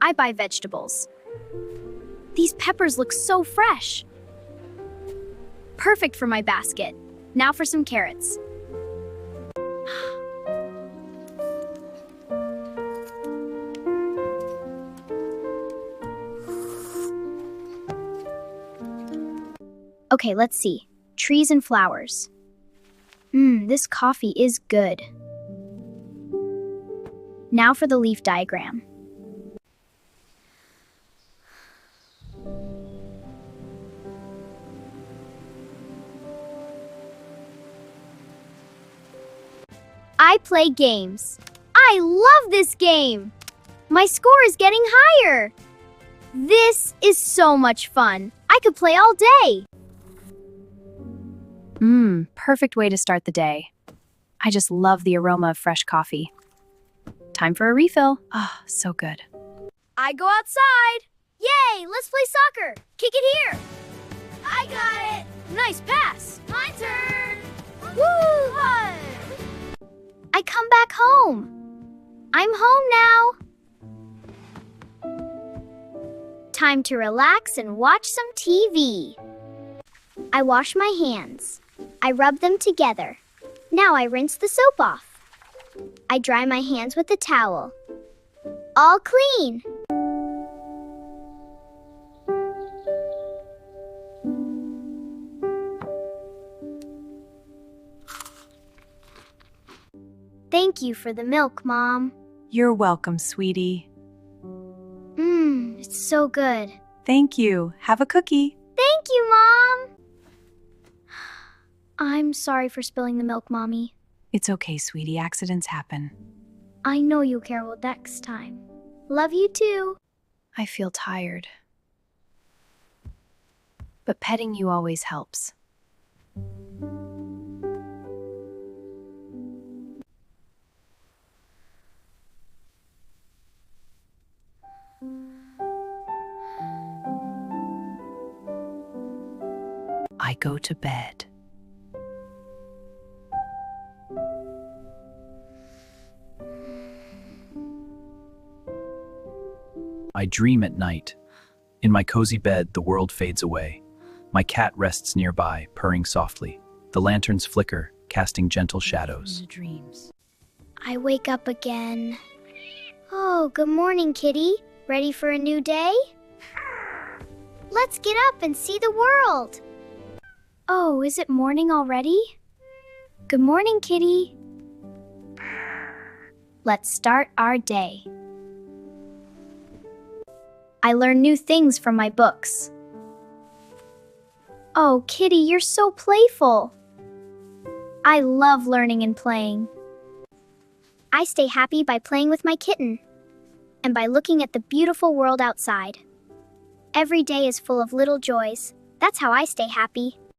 I buy vegetables. These peppers look so fresh. Perfect for my basket. Now for some carrots. Okay, let's see. Trees and flowers. This coffee is good. Now for the leaf diagram. I play games. I love this game. My score is getting higher. This is so much fun. I could play all day. Perfect way to start the day. I just love the aroma of fresh coffee. Time for a refill. So good. I go outside. Yay, let's play soccer. Kick it here. I got it. Nice pass. My turn. Woo! Fun. I come back home. I'm home now. Time to relax and watch some TV. I wash my hands. I rub them together. Now I rinse the soap off. I dry my hands with a towel. All clean. Thank you for the milk, Mom. You're welcome, sweetie. It's so good. Thank you. Have a cookie. Thank you, Mom. I'm sorry for spilling the milk, Mommy. It's okay, sweetie. Accidents happen. I know you'll care well next time. Love you too. I feel tired. But petting you always helps. I go to bed. I dream at night. In my cozy bed, the world fades away. My cat rests nearby, purring softly. The lanterns flicker, casting gentle shadows. I wake up again. Oh, good morning, kitty. Ready for a new day? Let's get up and see the world. Oh, is it morning already? Good morning, kitty. Let's start our day. I learn new things from my books. Oh, kitty, you're so playful. I love learning and playing. I stay happy by playing with my kitten and by looking at the beautiful world outside. Every day is full of little joys. That's how I stay happy.